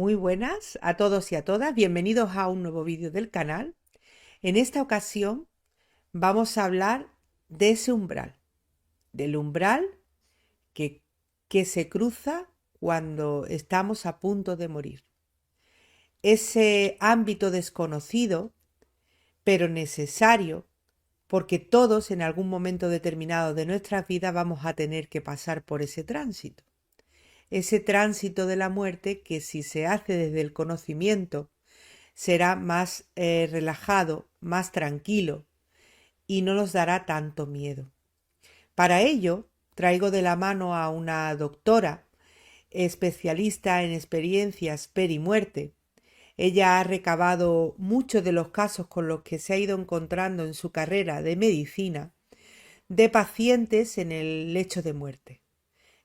Muy buenas a todos y a todas, bienvenidos a un nuevo vídeo del canal. En esta ocasión vamos a hablar de ese umbral, del umbral que, que se cruza cuando estamos a punto de morir. Ese ámbito desconocido, pero necesario, porque todos en algún momento determinado de nuestras vidas vamos a tener que pasar por ese tránsito. Ese tránsito de la muerte que si se hace desde el conocimiento, será más relajado, más tranquilo y no nos dará tanto miedo. Para ello, traigo de la mano a una doctora especialista en experiencias peri-muerte. Ella ha recabado muchos de los casos con los que se ha ido encontrando en su carrera de medicina de pacientes en el lecho de muerte.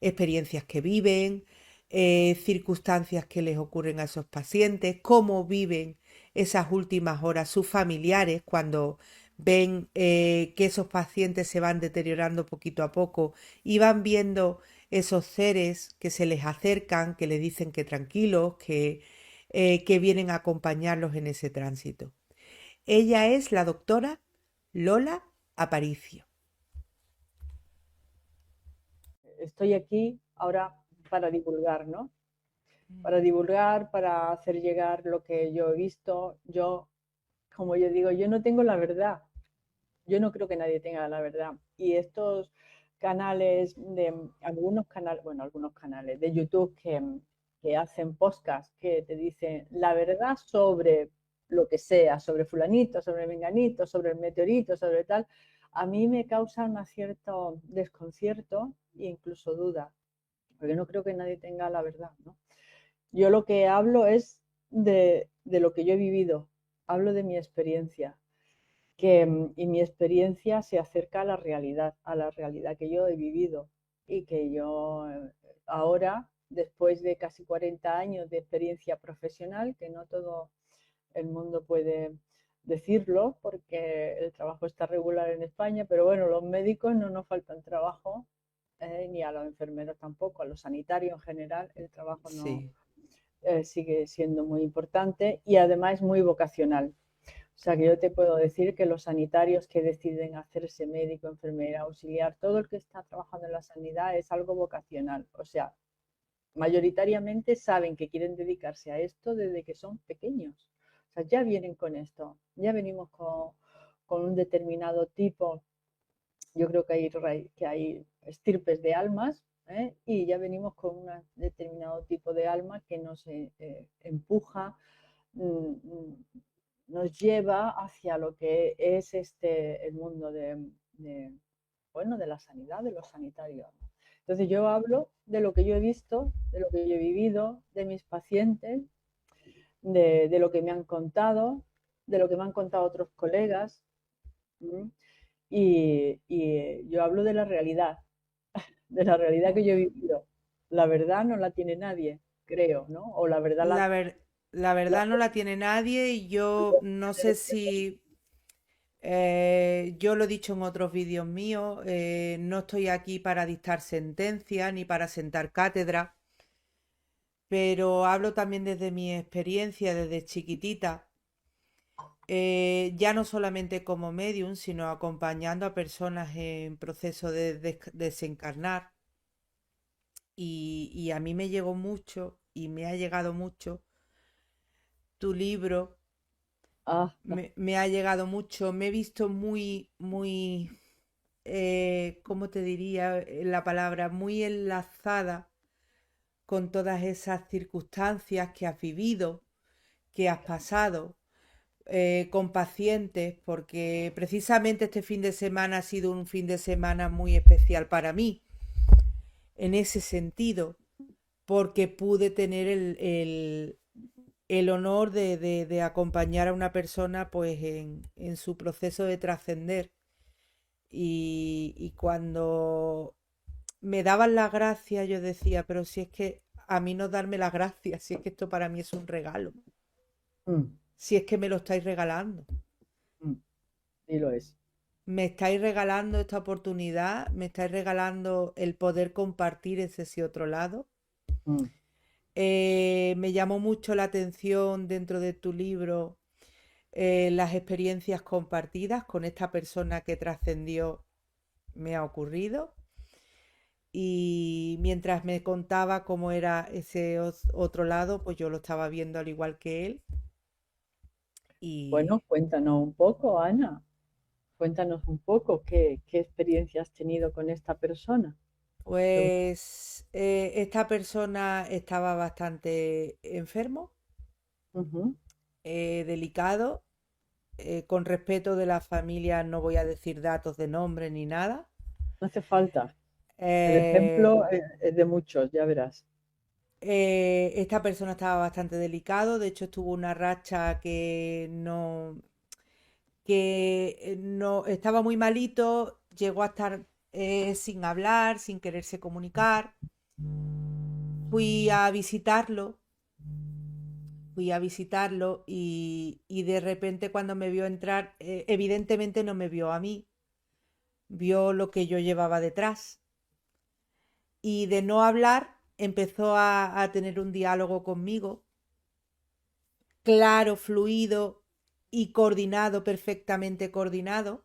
Experiencias que viven, circunstancias que les ocurren a esos pacientes, cómo viven esas últimas horas sus familiares cuando ven que esos pacientes se van deteriorando poquito a poco y van viendo esos seres que se les acercan, que les dicen que tranquilos, que vienen a acompañarlos en ese tránsito. Ella es la doctora Lola Aparicio. Estoy aquí ahora para divulgar, ¿no? Para divulgar, para hacer llegar lo que yo he visto. Yo, como yo digo, yo no tengo la verdad. Yo no creo que nadie tenga la verdad. Y estos canales algunos canales de YouTube que hacen podcast que te dicen la verdad sobre lo que sea, sobre fulanito, sobre menganito, sobre el meteorito, sobre tal, a mí me causa un cierto desconcierto e incluso duda, porque no creo que nadie tenga la verdad, ¿no? Yo lo que hablo es de lo que yo he vivido, hablo de mi experiencia, y mi experiencia se acerca a la realidad que yo he vivido y que yo ahora, después de casi 40 años de experiencia profesional, que no todo el mundo puede decirlo porque el trabajo está regular en España, pero bueno, los médicos no nos faltan trabajo, ni a los enfermeros tampoco, a los sanitarios en general, el trabajo no Sí. sigue siendo muy importante y además muy vocacional. O sea que yo te puedo decir que los sanitarios que deciden hacerse médico, enfermera, auxiliar, todo el que está trabajando en la sanidad es algo vocacional. O sea, mayoritariamente saben que quieren dedicarse a esto desde que son pequeños. O sea, ya vienen con esto, ya venimos con un determinado tipo. Yo creo que hay estirpes de almas, y ya venimos con un determinado tipo de alma que nos empuja, mm, nos lleva hacia lo que es el mundo de, bueno, de la sanidad, de los sanitarios. Entonces yo hablo de lo que yo he visto, de lo que yo he vivido, de mis pacientes, de lo que me han contado, de lo que me han contado otros colegas. Y yo hablo de la realidad que yo he vivido. La verdad no la tiene nadie, creo, ¿no? O la verdad La ver- la la verdad no la tiene nadie y yo no sé si yo lo he dicho en otros vídeos míos, no estoy aquí para dictar sentencia ni para sentar cátedra, pero hablo también desde mi experiencia desde chiquitita, ya no solamente como medium, sino acompañando a personas en proceso de desencarnar y a mí me llegó mucho y me ha llegado mucho tu libro. Ah, Me ha llegado mucho, me he visto muy, ¿cómo te diría la palabra? Muy enlazada con todas esas circunstancias que has vivido, que has pasado, con pacientes, porque precisamente este fin de semana ha sido un fin de semana muy especial para mí, en ese sentido, porque pude tener el honor de acompañar a una persona pues en su proceso de trascender y cuando me daban las gracias yo decía, pero si es que a mí no darme las gracias, si es que esto para mí es un regalo, mm, si es que me lo estáis regalando. mm, y lo es. Me estáis regalando esta oportunidad, me estáis regalando el poder compartir ese otro lado. Mm, Me llamó mucho la atención dentro de tu libro las experiencias compartidas con esta persona que trascendió, me ha ocurrido. Y mientras me contaba cómo era ese otro lado, pues yo lo estaba viendo al igual que él. Bueno, Y cuéntanos un poco, Ana. Cuéntanos un poco qué experiencia has tenido con esta persona. pues esta persona estaba bastante enfermo, Ujú. delicado. Con respeto de la familia no voy a decir datos de nombre ni nada. No hace falta. El Eh, ejemplo es de muchos, ya verás. Esta persona estaba bastante delicado, de hecho tuvo una racha que no estaba muy malito, llegó a estar sin hablar, sin quererse comunicar. Fui a visitarlo, fui a visitarlo y de repente cuando me vio entrar, evidentemente no me vio a mí, vio lo que yo llevaba detrás y de no hablar empezó a tener un diálogo conmigo, claro, fluido y coordinado, perfectamente coordinado,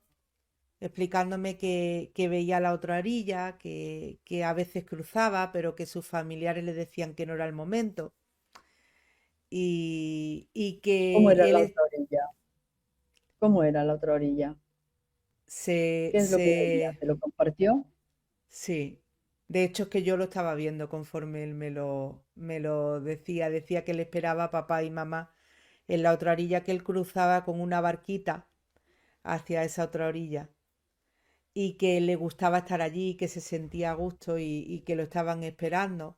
explicándome que veía la otra orilla, que a veces cruzaba, pero que sus familiares le decían que no era el momento y ¿Cómo era que la otra orilla? ¿Cómo era la otra orilla? se, ¿Qué es lo que veía? se, ¿Te lo compartió? sí. De hecho es que yo lo estaba viendo conforme él me lo decía. Decía que le esperaba a papá y mamá en la otra orilla, que él cruzaba con una barquita hacia esa otra orilla y que le gustaba estar allí, que se sentía a gusto y que lo estaban esperando.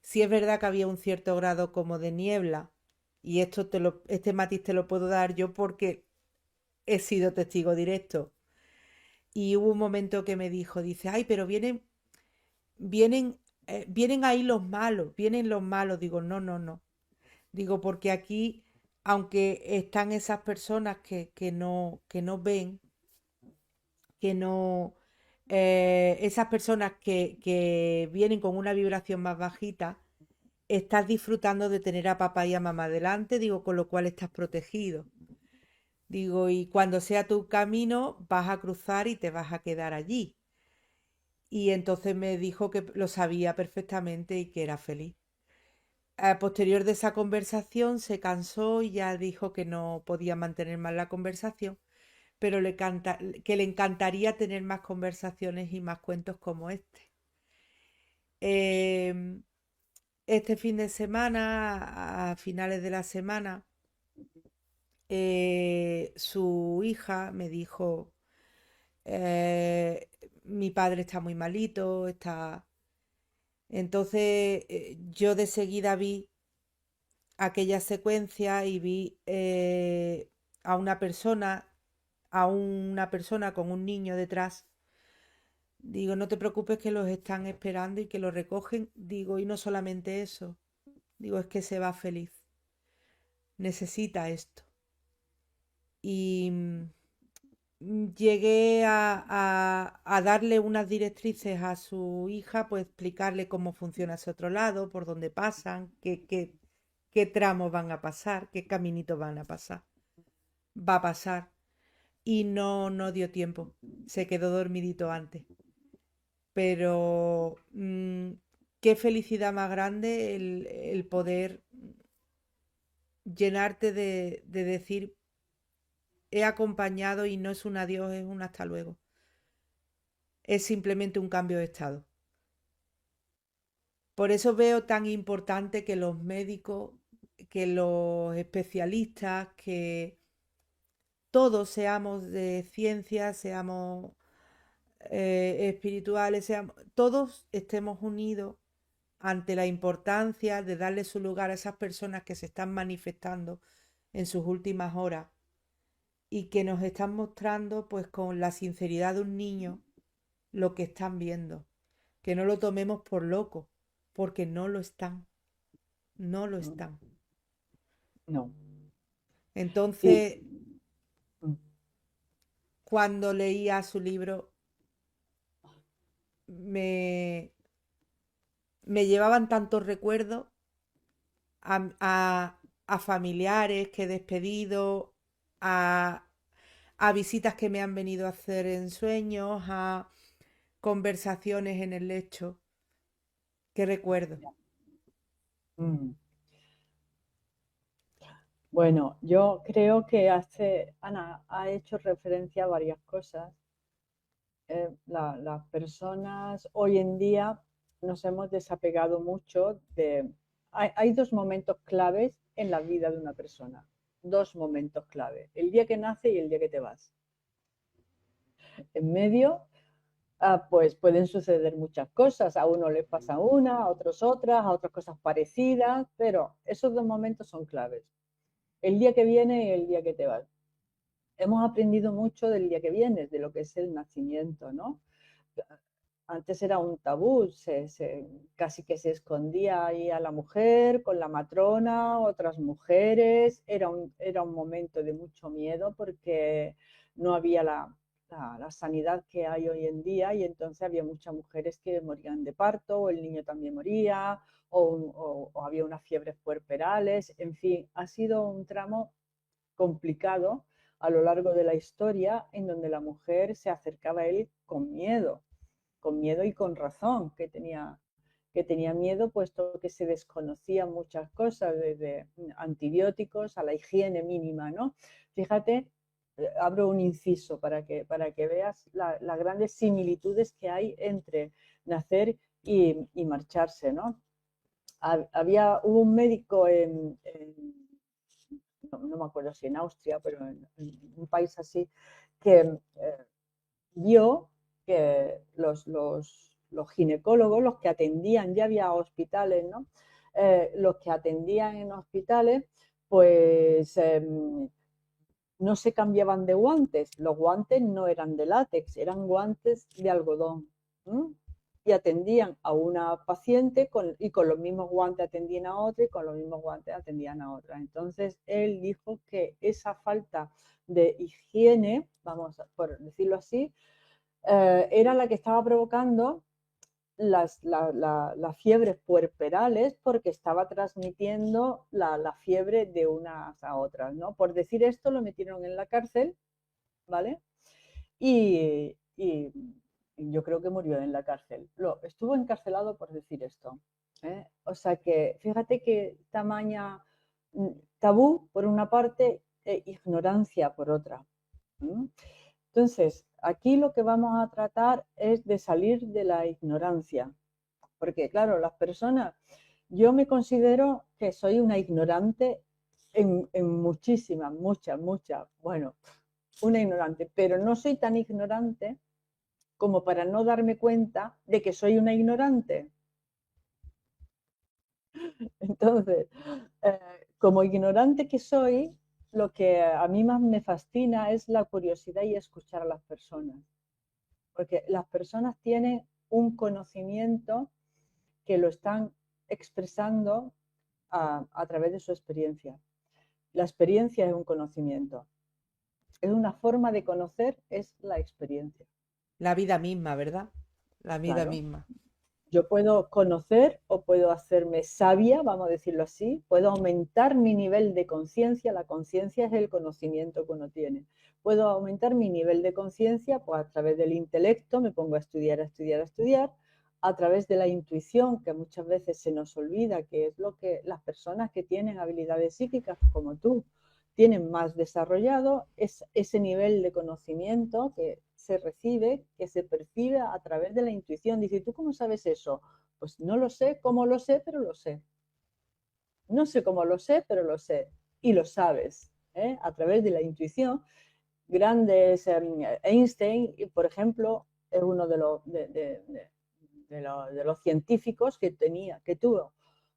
Sí es verdad que había un cierto grado como de niebla y este matiz te lo puedo dar yo porque he sido testigo directo. Y hubo un momento que me dijo, dice, ay, pero vienen ahí los malos, vienen los malos. Digo, no, no, no. Digo, porque aquí, aunque están esas personas que no ven, que no, esas personas que vienen con una vibración más bajita, estás disfrutando de tener a papá y a mamá delante, digo, con lo cual estás protegido. Digo, y cuando sea tu camino, vas a cruzar y te vas a quedar allí. Y entonces me dijo que lo sabía perfectamente y que era feliz. A posterior de esa conversación se cansó y ya dijo que no podía mantener más la conversación, pero que le encantaría tener más conversaciones y más cuentos como este. Em, este fin de semana, a finales de la semana, su hija me dijo, mi padre está muy malito, está... Entonces yo de seguida vi aquella secuencia y vi a una persona con un niño detrás. Digo, no te preocupes que los están esperando y que los recogen. Digo, y no solamente eso. Digo, es que se va feliz. Necesita esto. Y llegué a darle unas directrices a su hija, pues explicarle cómo funciona ese otro lado, por dónde pasan, qué tramos van a pasar, qué caminitos van a pasar. Va a pasar. Y no dio tiempo. Se quedó dormidito antes. Pero qué felicidad más grande el poder llenarte de decir he acompañado y no es un adiós, es un hasta luego. Es simplemente un cambio de estado. Por eso veo tan importante que los médicos, que los especialistas, que todos seamos de ciencia, seamos espirituales, todos estemos unidos ante la importancia de darle su lugar a esas personas que se están manifestando en sus últimas horas y que nos están mostrando pues con la sinceridad de un niño lo que están viendo. Que no lo tomemos por loco, porque no lo están, no lo Mm. están. No. Y Entonces, mm, cuando leía su libro, me, me llevaban tantos recuerdos a familiares que he despedido, a, a visitas que me han venido a hacer en sueños, a conversaciones en el lecho. ¿Qué recuerdo? Mm. Bueno, yo creo que Ana ha hecho referencia a varias cosas. Las personas hoy en día nos hemos desapegado mucho de... Hay dos momentos claves en la vida de una persona. Dos momentos clave. El día que nace y el día que te vas. En medio, pues pueden suceder muchas cosas. A uno les pasa una, a otros otras, a otras cosas parecidas, pero esos dos momentos son claves. El día que viene y el día que te vas. Hemos aprendido mucho del día que vienes, de lo que es el nacimiento, ¿no? Antes era un tabú, casi que se escondía ahí a la mujer con la matrona, otras mujeres, era un momento de mucho miedo porque no había la sanidad que hay hoy en día y entonces había muchas mujeres que morían de parto o el niño también moría o había unas fiebres puerperales, en fin, ha sido un tramo complicado a lo largo de la historia en donde la mujer se acercaba a él con miedo y con razón, que tenía miedo puesto que se desconocían muchas cosas, desde antibióticos a la higiene mínima, ¿no? Fíjate, abro un inciso para que veas las grandes similitudes que hay entre nacer y marcharse, ¿no? Hubo un médico no me acuerdo si en Austria, pero en un país así, que vio que los ginecólogos, los que atendían, ya había hospitales, ¿no? Los que atendían en hospitales, pues no se cambiaban de guantes. Los guantes no eran de látex, eran guantes de algodón. ¿Mm? Y atendían a una paciente y con los mismos guantes atendían a otra y con los mismos guantes atendían a otra. Entonces él dijo que esa falta de higiene, vamos por decirlo así, era la que estaba provocando las fiebres puerperales porque estaba transmitiendo la fiebre de unas a otras, ¿no? Por decir esto lo metieron en la cárcel, ¿vale? Y yo creo que murió en la cárcel. Estuvo encarcelado por decir esto. ¿Eh? O sea que fíjate que tamaña tabú por una parte e ignorancia por otra. ¿Mm? Entonces, aquí lo que vamos a tratar es de salir de la ignorancia, porque claro, las personas, yo me considero que soy una ignorante en muchísimas, muchas, bueno, una ignorante, pero no soy tan ignorante como para no darme cuenta de que soy una ignorante. Entonces, eh, como ignorante que soy, lo que a mí más me fascina es la curiosidad y escuchar a las personas, porque las personas tienen un conocimiento que lo están expresando a través de su experiencia. La experiencia es un conocimiento, es una forma de conocer, es la experiencia. La vida misma, ¿verdad? La vida Claro, misma. yo puedo conocer o puedo hacerme sabia, vamos a decirlo así, puedo aumentar mi nivel de conciencia, la conciencia es el conocimiento que uno tiene. Puedo aumentar mi nivel de conciencia pues, a través del intelecto, me pongo a estudiar, a estudiar, a estudiar, a través de la intuición, que muchas veces se nos olvida, que es lo que las personas que tienen habilidades psíquicas como tú tienen más desarrollado, es ese nivel de conocimiento que se recibe, que se percibe a través de la intuición. Dice, ¿tú cómo sabes eso? Pues no lo sé, cómo lo sé, pero lo sé. No sé cómo lo sé, pero lo sé. Y lo sabes, ¿eh? A través de la intuición. Grandes, Einstein, por ejemplo, es uno de los científicos que tuvo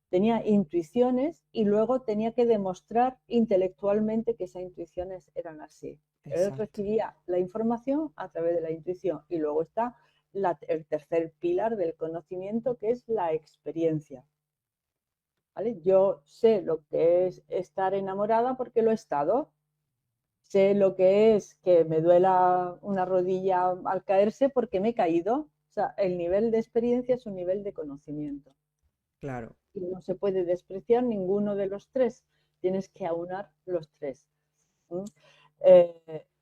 tenía intuiciones y luego tenía que demostrar intelectualmente que esas intuiciones eran así. Él Exacto. recibía la información a través de la intuición y luego está el tercer pilar del conocimiento que es la experiencia. ¿Vale? Yo sé lo que es estar enamorada porque lo he estado, sé lo que es que me duela una rodilla al caerse porque me he caído. O sea, el nivel de experiencia es un nivel de conocimiento. Claro. y no se puede despreciar ninguno de los tres. Tienes que aunar los tres.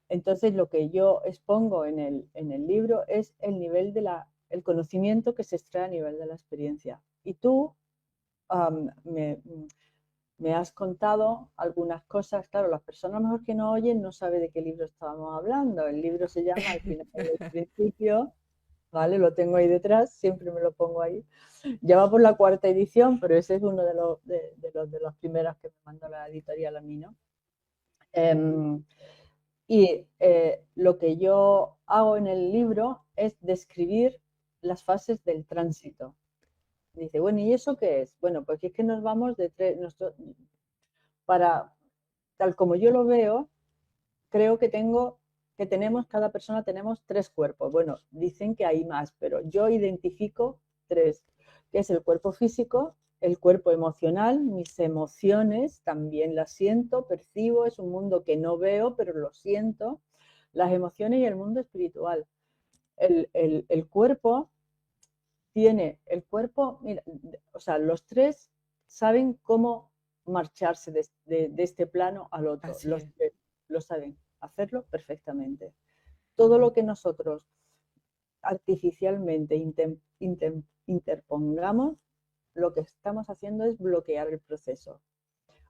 Entonces, lo que yo expongo en el libro es el nivel de el conocimiento que se extrae a nivel de la experiencia. Y tú um, me, me has contado algunas cosas. Claro, las personas mejor que no oyen no saben de qué libro estábamos hablando. El libro se llama Al final del principio, ¿vale? Lo tengo ahí detrás, siempre me lo pongo ahí. Ya va por la cuarta edición, pero ese es uno de los primeros que me mandó la editorial a mí, ¿no? Y lo que yo hago en el libro es describir las fases del tránsito. Dice, bueno, ¿y eso qué es? Bueno, pues es que nos vamos de tres, para, tal como yo lo veo, creo que cada persona tenemos tres cuerpos. Bueno, dicen que hay más, pero yo identifico tres, que es el cuerpo físico, el cuerpo emocional, mis emociones también las siento, percibo, es un mundo que no veo, pero lo siento, las emociones y el mundo espiritual. El cuerpo mira, o sea, los tres saben cómo marcharse de este plano al otro, Así los es. tres lo saben hacerlo perfectamente. Todo lo que nosotros artificialmente interpongamos, lo que estamos haciendo es bloquear el proceso.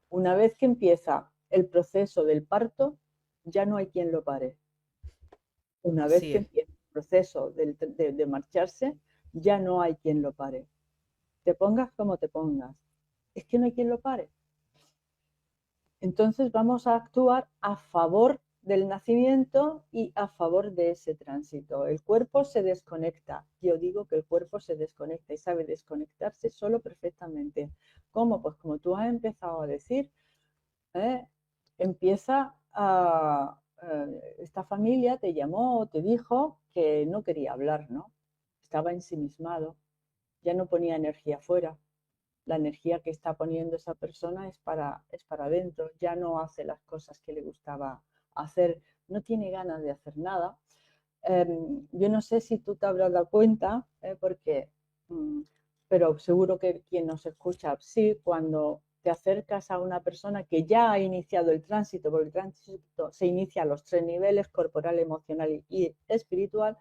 Una vez que empieza el proceso del parto, ya no hay quien lo pare. Una vez Así que es. empieza el proceso de marcharse, ya no hay quien lo pare. Te pongas como te pongas. Es que no hay quien lo pare. Entonces vamos a actuar a favor del nacimiento y a favor de ese tránsito. El cuerpo se desconecta. Yo digo que el cuerpo se desconecta y sabe desconectarse solo perfectamente. ¿Cómo? Pues como tú has empezado a decir, ¿eh? Empieza a... esta familia te llamó o te dijo que no quería hablar, ¿no? Estaba ensimismado, ya no ponía energía fuera. La energía que está poniendo esa persona es para adentro, ya no hace las cosas que le gustaba hacer, no tiene ganas de hacer nada. Yo no sé si tú te habrás dado cuenta, porque, pero seguro que quien nos escucha, sí, cuando te acercas a una persona que ya ha iniciado el tránsito, porque el tránsito se inicia a los tres niveles, corporal, emocional y espiritual,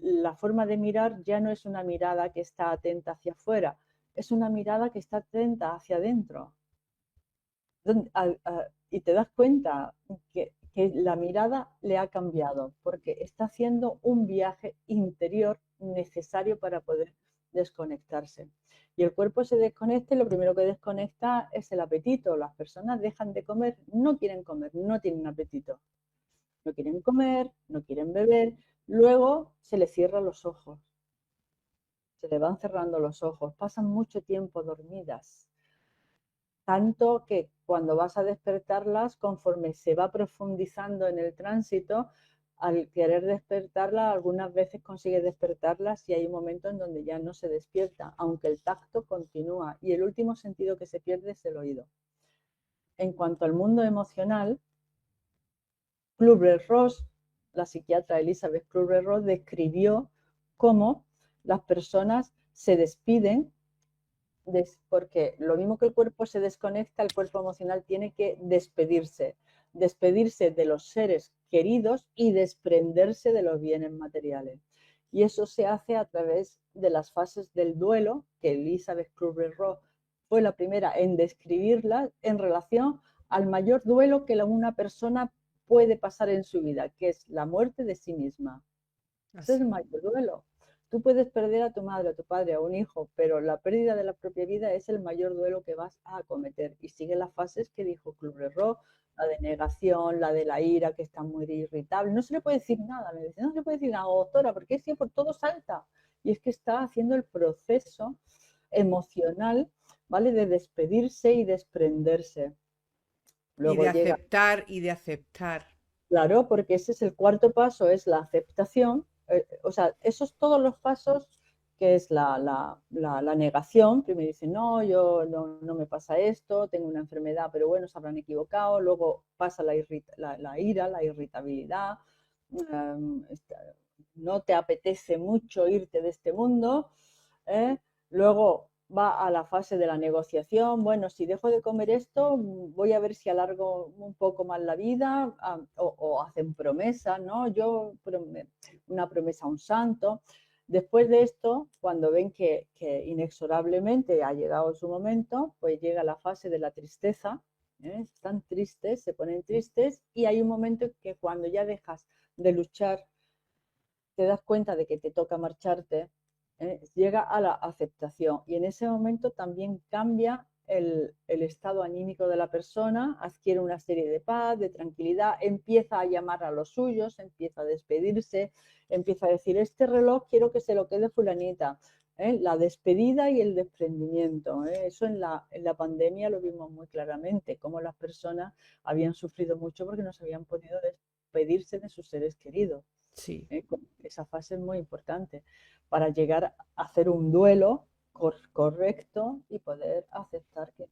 la forma de mirar ya no es una mirada que está atenta hacia afuera, es una mirada que está atenta hacia adentro. Y te das cuenta que la mirada le ha cambiado porque está haciendo un viaje interior necesario para poder desconectarse. Y el cuerpo se desconecta y lo primero que desconecta es el apetito. Las personas dejan de comer, no quieren comer, no tienen apetito. No quieren comer, no quieren beber, luego se les cierran los ojos, se le van cerrando los ojos, pasan mucho tiempo dormidas, tanto que cuando vas a despertarlas, conforme se va profundizando en el tránsito, al querer despertarlas, algunas veces consigue despertarlas y hay un momento en donde ya no se despierta, aunque el tacto continúa y el último sentido que se pierde es el oído. En cuanto al mundo emocional, Kübler-Ross, la psiquiatra Elizabeth Kübler-Ross, describió cómo las personas se despiden porque lo mismo que el cuerpo se desconecta, el cuerpo emocional tiene que despedirse de los seres queridos y desprenderse de los bienes materiales. Y eso se hace a través de las fases del duelo, que Elizabeth Kübler-Ross fue la primera en describirla en relación al mayor duelo que una persona puede pasar en su vida, que es la muerte de sí misma. Ese es el Así es. mayor duelo. Tú puedes perder a tu madre, a tu padre, a un hijo, pero la pérdida de la propia vida es el mayor duelo que vas a acometer. Y sigue las fases que dijo Kübler-Ross, la de negación, la de la ira, que está muy irritable. No se le puede decir nada, me dice, no se le puede decir nada, doctora, porque es que por todo salta. Y es que está haciendo el proceso emocional, ¿vale? De despedirse y desprenderse. Y Luego de llega, aceptar y de aceptar. claro, porque ese es el cuarto paso, es la aceptación. O sea, esos todos los pasos, que es la negación. Primero dice, no, yo no me pasa esto, tengo una enfermedad, pero bueno, se habrán equivocado. Luego pasa la ira, la irritabilidad. um, no te apetece mucho irte de este mundo. ¿eh? Luego va a la fase de la negociación. Bueno, si dejo de comer esto, voy a ver si alargo un poco más la vida, o hacen promesas, ¿no? Una promesa a un santo. Después de esto, cuando ven que inexorablemente ha llegado su momento, pues llega la fase de la tristeza, ¿eh? Están tristes, se ponen tristes, y hay un momento que cuando ya dejas de luchar, te das cuenta de que te toca marcharte, llega a la aceptación, y en ese momento también cambia el estado anímico de la persona, adquiere una serie de paz, de tranquilidad, empieza a llamar a los suyos, empieza a despedirse, empieza a decir, este reloj quiero que se lo quede fulanita. La despedida y el desprendimiento. Eso en la pandemia lo vimos muy claramente, cómo las personas habían sufrido mucho porque no se habían podido despedirse de sus seres queridos. Sí, Esa fase es muy importante para llegar a hacer un duelo correcto y poder aceptar que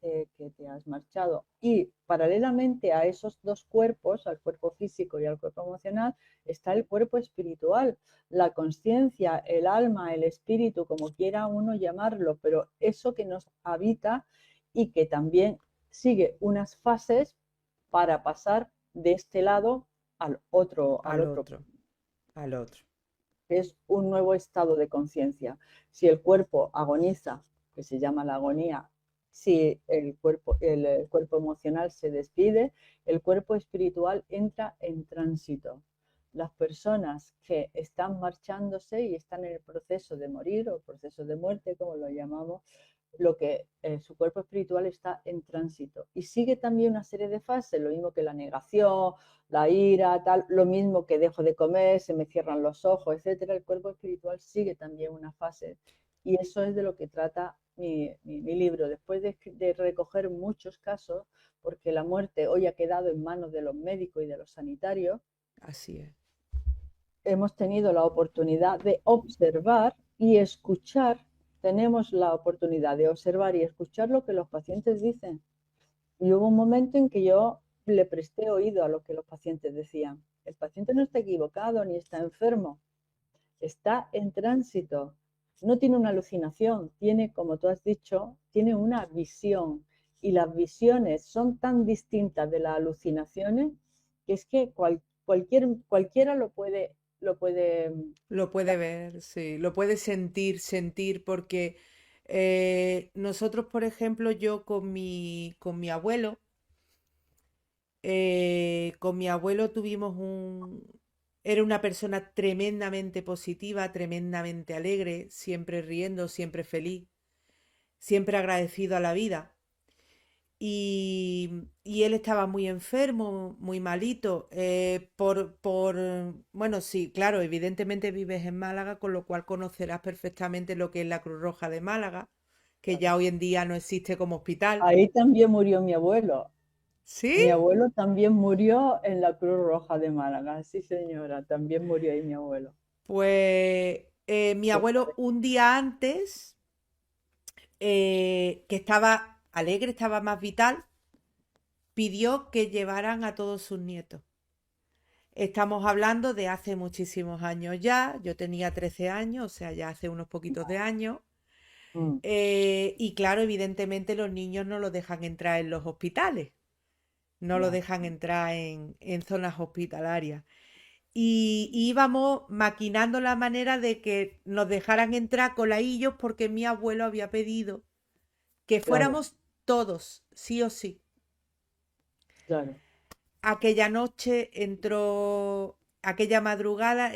te has marchado. Y paralelamente a esos dos cuerpos, al cuerpo físico y al cuerpo emocional, está el cuerpo espiritual, la conciencia, el alma, el espíritu, como quiera uno llamarlo, pero eso que nos habita y que también sigue unas fases para pasar de este lado al al otro. otro, al otro. Es un nuevo estado de conciencia. Si el cuerpo agoniza, que se llama la agonía, si el cuerpo emocional se despide, el cuerpo espiritual entra en tránsito. Las personas que están marchándose y están en el proceso de morir o proceso de muerte, como lo llamamos, su cuerpo espiritual está en tránsito y sigue también una serie de fases, lo mismo que la negación, la ira, tal, lo mismo que dejo de comer, se me cierran los ojos, etcétera. El cuerpo espiritual sigue también una fase, y eso es de lo que trata mi libro. Después de recoger muchos casos, porque la muerte hoy ha quedado en manos de los médicos y de los sanitarios, Así es. hemos tenido la oportunidad de observar y escuchar. Tenemos la oportunidad de observar y escuchar lo que los pacientes dicen. Y hubo un momento en que yo le presté oído a lo que los pacientes decían. El paciente no está equivocado ni está enfermo, está en tránsito. No tiene una alucinación, tiene, como tú has dicho, tiene una visión. Y las visiones son tan distintas de las alucinaciones que es que cualquiera lo puede. Lo puede ver, sí, lo puede sentir, porque nosotros, por ejemplo, yo con mi abuelo tuvimos era una persona tremendamente positiva, tremendamente alegre, siempre riendo, siempre feliz, siempre agradecido a la vida. Y él estaba muy enfermo, muy malito, bueno, sí, claro, evidentemente vives en Málaga, con lo cual conocerás perfectamente lo que es la Cruz Roja de Málaga, que ya hoy en día no existe como hospital. Ahí también murió mi abuelo. ¿Sí? Mi abuelo también murió en la Cruz Roja de Málaga. Sí, señora, también murió ahí mi abuelo. Pues mi Pues abuelo un día antes, que estaba alegre, estaba más vital, pidió que llevaran a todos sus nietos. Estamos hablando de hace muchísimos años ya, yo tenía 13 años, o sea, ya hace unos poquitos de años, mm, y claro, evidentemente los niños no los dejan entrar en los hospitales, no los ya. dejan entrar en zonas hospitalarias. Y íbamos maquinando la manera de que nos dejaran entrar coladillos porque mi abuelo había pedido que Claro, fuéramos todos, sí o sí. claro. Aquella noche entró, aquella madrugada,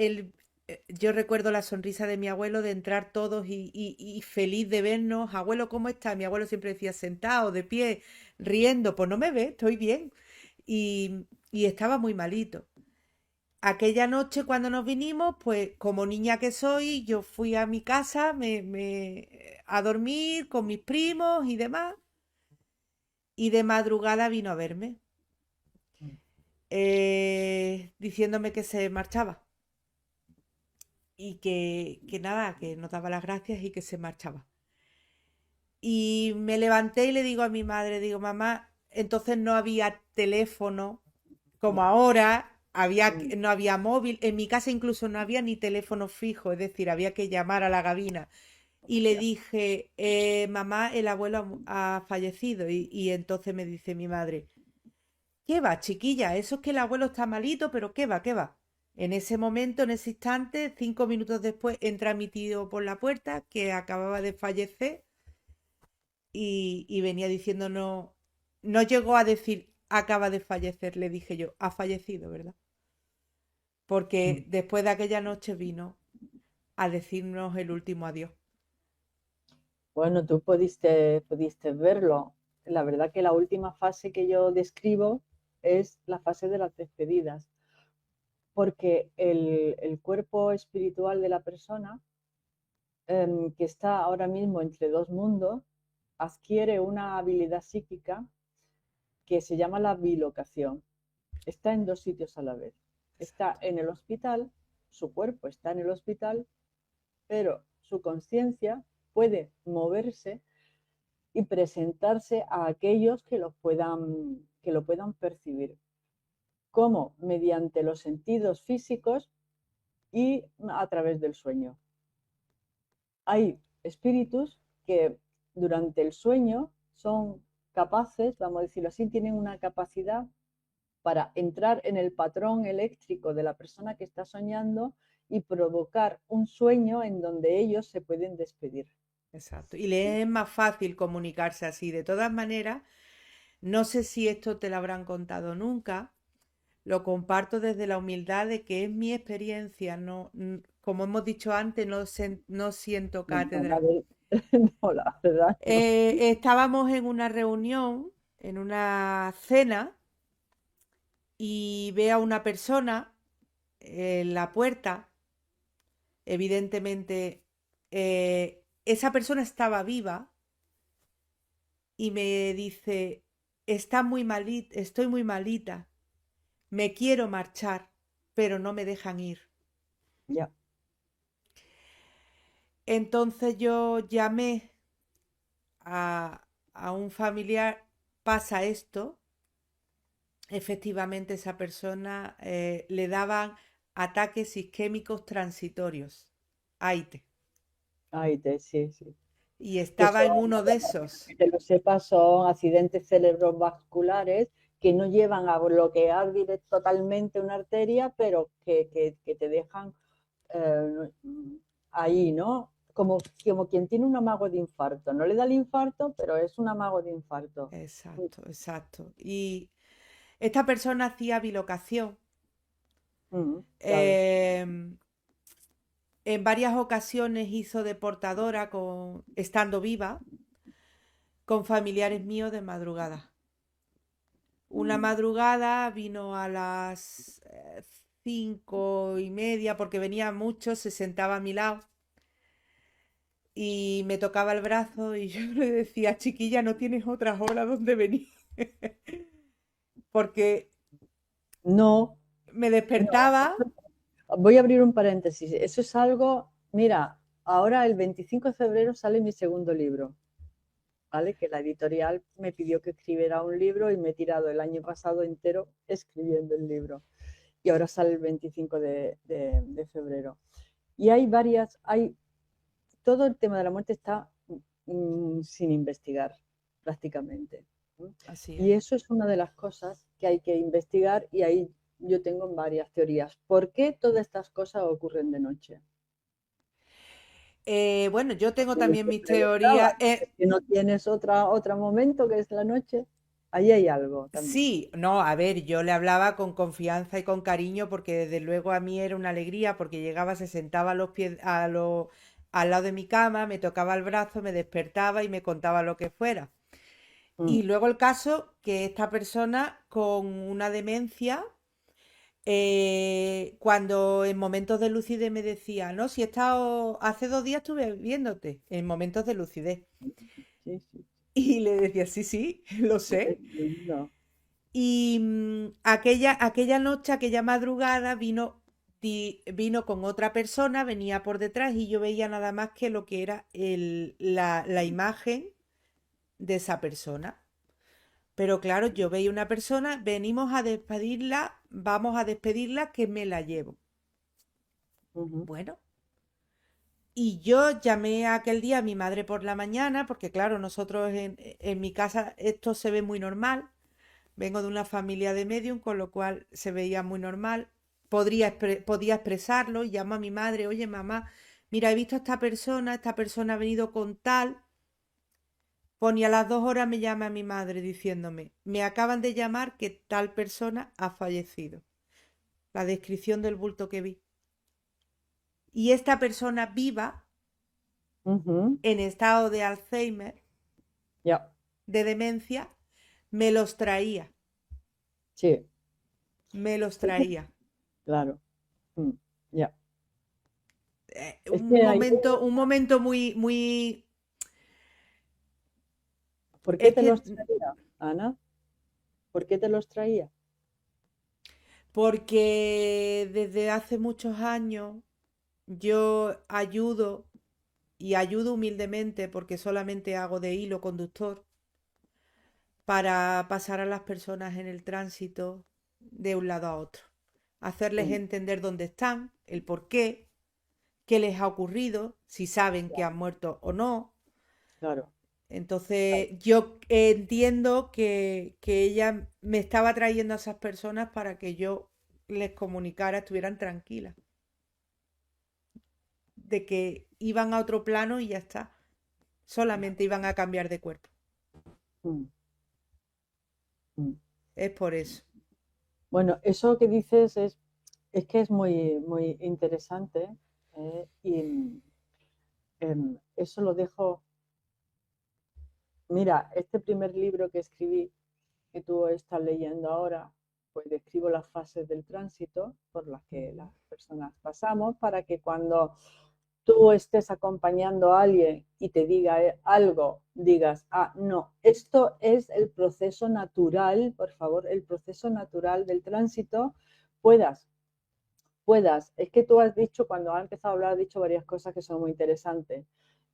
yo recuerdo la sonrisa de mi abuelo de entrar todos y feliz de vernos. Abuelo, ¿cómo está? Mi abuelo siempre decía sentado, de pie, riendo. Pues no me ve, estoy bien. Y estaba muy malito. Aquella noche cuando nos vinimos, pues como niña que soy, yo fui a mi casa a dormir con mis primos y demás. Y de madrugada vino a verme, Mm, diciéndome que se marchaba y que nada, que nos daba las gracias y que se marchaba. Y me levanté y le digo a mi madre, digo, mamá, entonces no había teléfono como ahora, mm, no había móvil, en mi casa incluso no había ni teléfono fijo, es decir, había que llamar a la cabina. y le Hostia. dije, mamá, el abuelo ha fallecido. Y entonces me dice mi madre, ¿qué va, chiquilla? Eso es que el abuelo está malito, pero ¿qué va, qué va? En ese momento, en ese instante, 5 minutos después, entra mi tío por la puerta, que acababa de fallecer, y venía diciéndonos, no llegó a decir, acaba de fallecer, le dije yo, ha fallecido, ¿verdad? Porque después de aquella noche vino a decirnos el último adiós. Bueno, tú pudiste verlo. La verdad que la última fase que yo describo es la fase de las despedidas, porque el cuerpo espiritual de la persona, que está ahora mismo entre dos mundos, adquiere una habilidad psíquica que se llama la bilocación. Está en dos sitios a la vez. Está Exacto. en el hospital, su cuerpo está en el hospital, pero su conciencia puede moverse y presentarse a aquellos que lo puedan percibir, como mediante los sentidos físicos y a través del sueño. Hay espíritus que durante el sueño son capaces, vamos a decirlo así, tienen una capacidad para entrar en el patrón eléctrico de la persona que está soñando y provocar un sueño en donde ellos se pueden despedir. Exacto. Y le es más fácil comunicarse así. De todas maneras, no sé si esto te lo habrán contado nunca. Lo comparto desde la humildad de que es mi experiencia. No, como hemos dicho antes, no siento No, cátedra. no, la verdad, no. Estábamos en una reunión, en una cena, y ve a una persona en la puerta. Evidentemente, esa persona estaba viva y me dice, está muy malita, estoy muy malita, me quiero marchar, pero no me dejan ir. Ya. Entonces yo llamé a un familiar, pasa esto, efectivamente esa persona le daban ataques isquémicos transitorios, AITE, Sí, sí. y Que estaba en son, uno de esos. que te lo sepas, son accidentes cerebrovasculares que no llevan a bloquear totalmente una arteria, pero que te dejan eh, ahí, ¿no? Como quien tiene un amago de infarto. No le da el infarto, pero es un amago de infarto. Exacto, exacto. Y esta persona hacía bilocación. Claro. em, en varias ocasiones hizo de portadora estando viva con familiares míos de madrugada. Una Mm. madrugada vino a las 5:30 porque venía mucho, se sentaba a mi lado y me tocaba el brazo y yo le decía, chiquilla, no tienes otras horas donde venir. Porque No, me no. despertaba. Voy a abrir un paréntesis. Eso es algo, mira, ahora el 25 de febrero sale mi segundo libro. ¿Vale? Que la editorial me pidió que escribiera un libro y me he tirado el año pasado entero escribiendo el libro. Y ahora sale el 25 de febrero. Y todo el tema de la muerte está sin investigar prácticamente. Así es. Y eso es una de las cosas que hay que investigar y ahí yo tengo varias teorías. ¿Por qué todas estas cosas ocurren de noche? Bueno, yo tengo Yo también mis siempre preguntaba, teorías. si no tienes otro momento que es la noche, ahí hay algo también. Sí, no, a ver, yo le hablaba con confianza y con cariño porque desde luego a mí era una alegría porque llegaba, se sentaba a los pies, al lado de mi cama, me tocaba el brazo, me despertaba y me contaba lo que fuera. Mm. Y luego el caso que esta persona con una demencia, cuando en momentos de lucidez me decía, no, si he estado, hace 2 días estuve viéndote, en momentos de lucidez. Sí, sí, Y le decía, sí, sí, lo es sé. lindo. Y aquella noche, aquella madrugada, vino con otra persona, venía por detrás y yo veía nada más que lo que era la imagen de esa persona. Pero claro, yo veía una persona, venimos a despedirla, vamos a despedirla, que me la llevo. Ujú. Bueno, Y yo llamé aquel día a mi madre por la mañana, porque claro, nosotros en mi casa esto se ve muy normal. Vengo de una familia de medium, con lo cual se veía muy normal. Podía expresarlo y llamo a mi madre, oye mamá, mira, he visto a esta persona ha venido con tal. Pues ni a las 2 horas me llama mi madre diciéndome, me acaban de llamar que tal persona ha fallecido. La descripción del bulto que vi. Y esta persona viva, Ujú. en estado de Alzheimer, Ya, de demencia, me los traía, sí, me los traía. claro. Mm, ya. Es que hay, Un momento muy, muy, ¿por qué es te los que, traía, Ana? ¿Por qué te los traía? porque desde hace muchos años yo ayudo y ayudo humildemente porque solamente hago de hilo conductor para pasar a las personas en el tránsito de un lado a otro, hacerles Mm, entender dónde están, el por qué les ha ocurrido, si saben que han muerto o no. claro, claro. Entonces yo entiendo que ella me estaba trayendo a esas personas para que yo les comunicara, estuvieran tranquilas, de que iban a otro plano y ya está, solamente iban a cambiar de cuerpo. Mm, mm. Es por eso. Bueno, eso que dices es que es muy, muy interesante, y eso lo dejo. Mira, este primer libro que escribí, que tú estás leyendo ahora, pues describo las fases del tránsito por las que las personas pasamos para que cuando tú estés acompañando a alguien y te diga algo, digas, ah, no, esto es el proceso natural, por favor, el proceso natural del tránsito, puedas, puedas. Es que tú has dicho, cuando has empezado a hablar, has dicho varias cosas que son muy interesantes.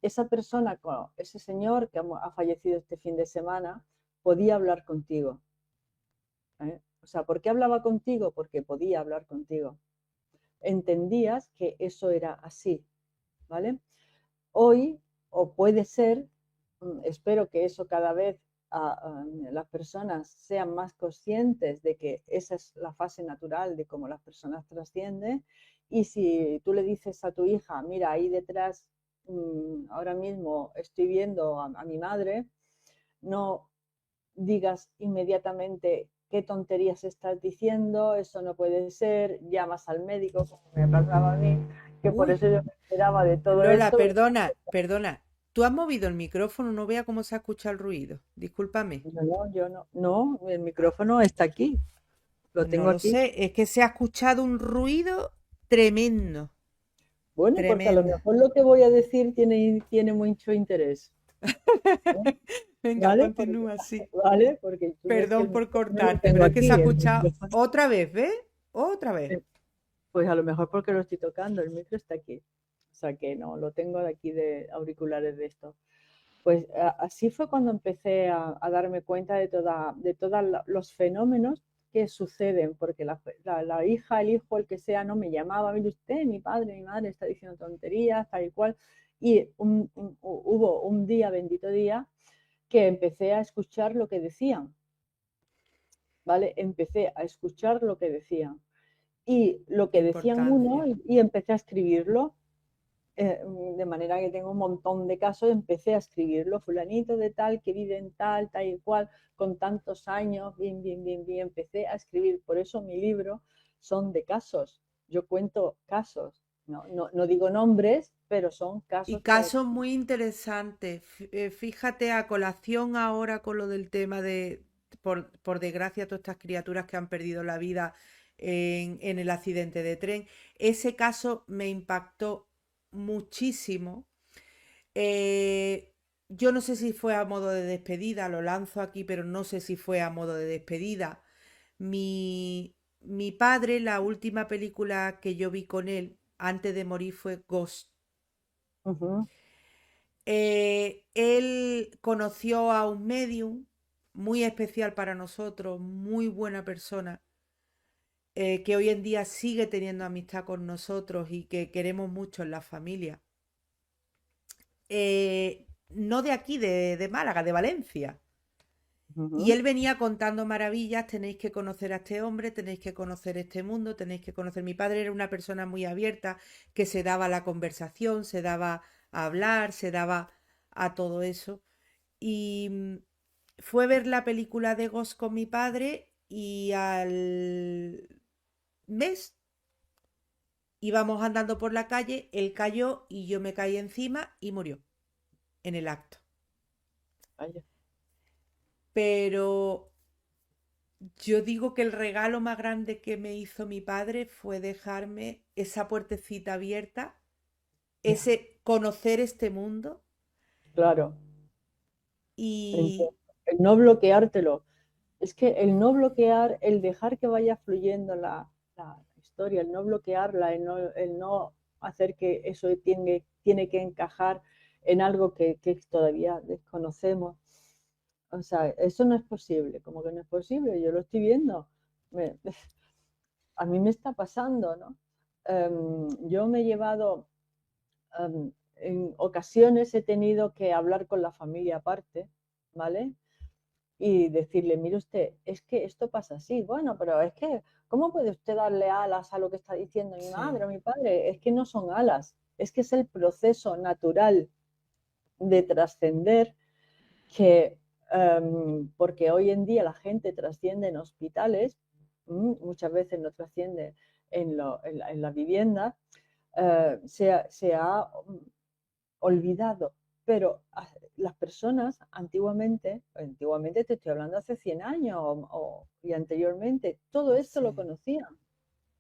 Esa persona, ese señor que ha fallecido este fin de semana, podía hablar contigo. ¿Eh? O sea, ¿por qué hablaba contigo? Porque podía hablar contigo. Entendías que eso era así, ¿vale? Hoy, o puede ser, espero que eso cada vez las personas sean más conscientes de que esa es la fase natural de cómo las personas trascienden. Y si tú le dices a tu hija, mira, ahí detrás, ahora mismo estoy viendo a mi madre, no digas inmediatamente qué tonterías estás diciendo, eso no puede ser, llamas al médico, como me pasaba a mí, que por Uy, eso yo me enteraba de todo Lola, esto. perdona, perdona. Tú has movido el micrófono, no vea cómo se escucha el ruido. Discúlpame. Yo no, no, el micrófono está aquí, lo No tengo lo aquí. sé, es que se ha escuchado un ruido tremendo, Bueno, porque a lo tremenda. mejor lo que voy a decir tiene mucho interés, ¿eh? Venga, ¿Vale? continúa así. ¿Vale? Porque tú ves que Perdón el por micrófono lo cortarte, tengo pero es que se ha aquí, el escuchado micrófono. otra vez, ¿ves? Otra vez. Pues a lo mejor porque lo estoy tocando, el micro está aquí. O sea que no, lo tengo de aquí de auriculares de esto. Pues así fue cuando empecé a darme cuenta de todos los fenómenos que suceden, porque la hija, el hijo, el que sea, no me llamaba, mire usted, mi madre está diciendo tonterías, tal y cual. Y hubo un día, bendito día, que empecé a escuchar lo que decían, ¿vale? Empecé a escuchar lo que decían. Y lo que decían uno, Importancia. y empecé a escribirlo, eh, de manera que tengo un montón de casos, empecé a escribirlo, fulanito de tal, que vive en tal, tal y cual, con tantos años, bien, bien, bien, bien, empecé a escribir. Por eso mi libro son de casos. Yo cuento casos, no digo nombres, pero son Y casos que... casos muy interesantes. Fíjate a colación ahora con lo del tema de, por desgracia, todas estas criaturas que han perdido la vida en el accidente de tren. Ese caso me impactó muchísimo. Eh, yo no sé si fue a modo de despedida, lo lanzo aquí, pero no sé si fue a modo de despedida. Mi padre, la última película que yo vi con él antes de morir fue Ghost. Ujú, Él conoció a un medium muy especial para nosotros, muy buena persona, que hoy en día sigue teniendo amistad con nosotros y que queremos mucho en la familia. no de aquí, de Málaga, de Valencia. Y Ujú. él venía contando maravillas, tenéis que conocer a este hombre, tenéis que conocer este mundo, tenéis que conocer. Mi padre era una persona muy abierta, que se daba a la conversación, se daba a hablar, se daba a todo eso. Y fue ver la película de Ghost con mi padre y al mes íbamos andando por la calle, él cayó y yo me caí encima y murió en el acto. Vaya, Pero yo digo que el regalo más grande que me hizo mi padre fue dejarme esa puertecita abierta, ya, ese conocer este mundo claro. y Entiendo. El no bloqueártelo. Es que el no bloquear, el dejar que vaya fluyendo la historia, el no bloquearla, el no hacer que eso tiene que encajar en algo que todavía desconocemos. O sea, eso no es posible, como que no es posible, yo lo estoy viendo. Me- a mí me está pasando, ¿no? Yo me he llevado, en ocasiones he tenido que hablar con la familia aparte, ¿vale? Y decirle, mire usted, es que esto pasa así. Bueno, pero es que, ¿cómo puede usted darle alas a lo que está diciendo mi sí, madre o mi padre? Es que no son alas, es que es el proceso natural de trascender que, porque hoy en día la gente trasciende en hospitales, muchas veces no trasciende en la vivienda, se ha olvidado. Pero las personas antiguamente te estoy hablando hace 100 años y anteriormente, todo esto lo sí. conocían.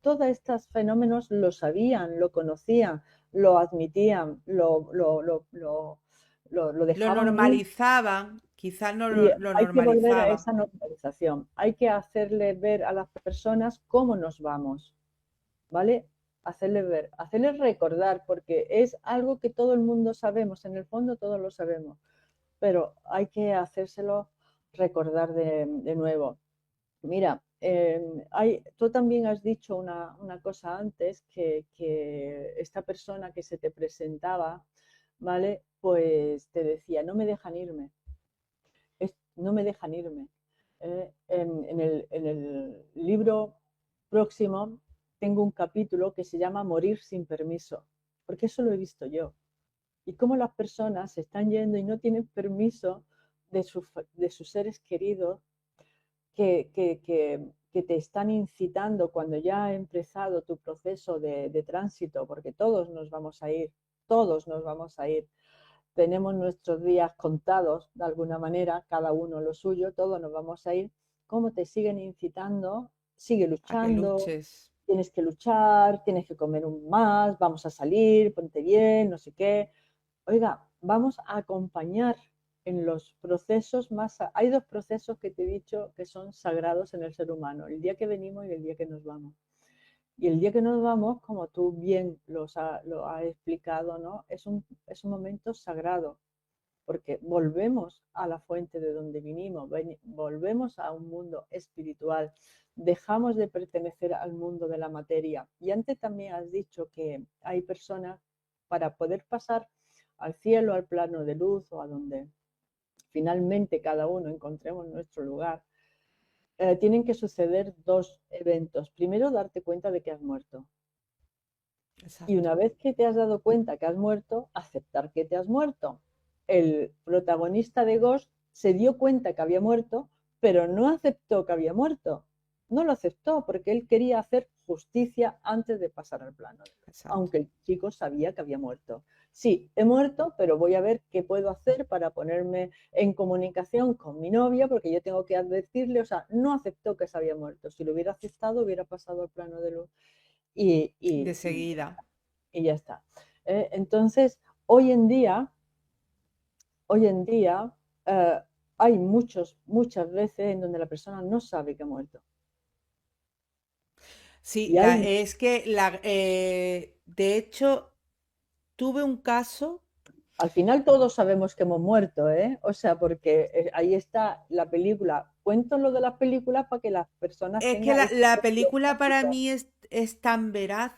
Todos estos fenómenos lo sabían, lo conocían, lo admitían, lo Lo dejaban ir. normalizaban, quizás no Y lo hay que volver a normalizaban. esa normalización. Hay que hacerle ver a las personas cómo nos vamos, ¿vale? Hacerles ver, hacerles recordar, porque es algo que todo el mundo sabemos, en el fondo todos lo sabemos, pero hay que hacérselo recordar de nuevo. Mira, tú también has dicho una cosa antes, que esta persona que se te presentaba, ¿vale? Pues te decía, no me dejan irme, no me dejan irme. En el libro próximo tengo un capítulo que se llama Morir sin permiso, porque eso lo he visto yo. Y cómo las personas se están yendo y no tienen permiso de sus seres queridos que te están incitando cuando ya ha empezado tu proceso de tránsito, porque todos nos vamos a ir, todos nos vamos a ir. Tenemos nuestros días contados de alguna manera, cada uno lo suyo, todos nos vamos a ir. ¿Cómo te siguen incitando? Sigue A que luchando, luches. tienes que luchar, tienes que comer un más, vamos a salir, ponte bien, no sé qué. Oiga, vamos a acompañar en los procesos más. Hay dos procesos que te he dicho que son sagrados en el ser humano, el día que venimos y el día que nos vamos. Y el día que nos vamos, como tú bien lo has explicado, ¿no? Es un momento sagrado, porque volvemos a la fuente de donde vinimos, volvemos a un mundo espiritual, dejamos de pertenecer al mundo de la materia. Y antes también has dicho que hay personas para poder pasar al cielo, al plano de luz o a donde finalmente cada uno encontremos nuestro lugar, tienen que suceder dos eventos. Primero, darte cuenta de que has muerto. Y Exacto. una vez que te has dado cuenta que has muerto, aceptar que te has muerto. El protagonista de Ghost se dio cuenta que había muerto, pero no aceptó que había muerto. No lo aceptó porque él quería hacer justicia antes de pasar al plano de luz, Exacto. aunque el chico sabía que había muerto. Sí, he muerto, pero voy a ver qué puedo hacer para ponerme en comunicación con mi novia, porque yo tengo que advertirle, o sea, no aceptó que se había muerto. Si lo hubiera aceptado, hubiera pasado al plano de luz y, De y, y seguida. y ya está. Entonces, hoy en día, hoy en día eh, hay muchas veces en donde la persona no sabe que ha muerto. Sí, Y hay, es que de hecho tuve un caso. al final todos sabemos que hemos muerto, ¿eh? O sea, porque ahí está la película. Cuento lo de las películas para que las personas Es que tengan esa la noción película para básica. mí es tan veraz,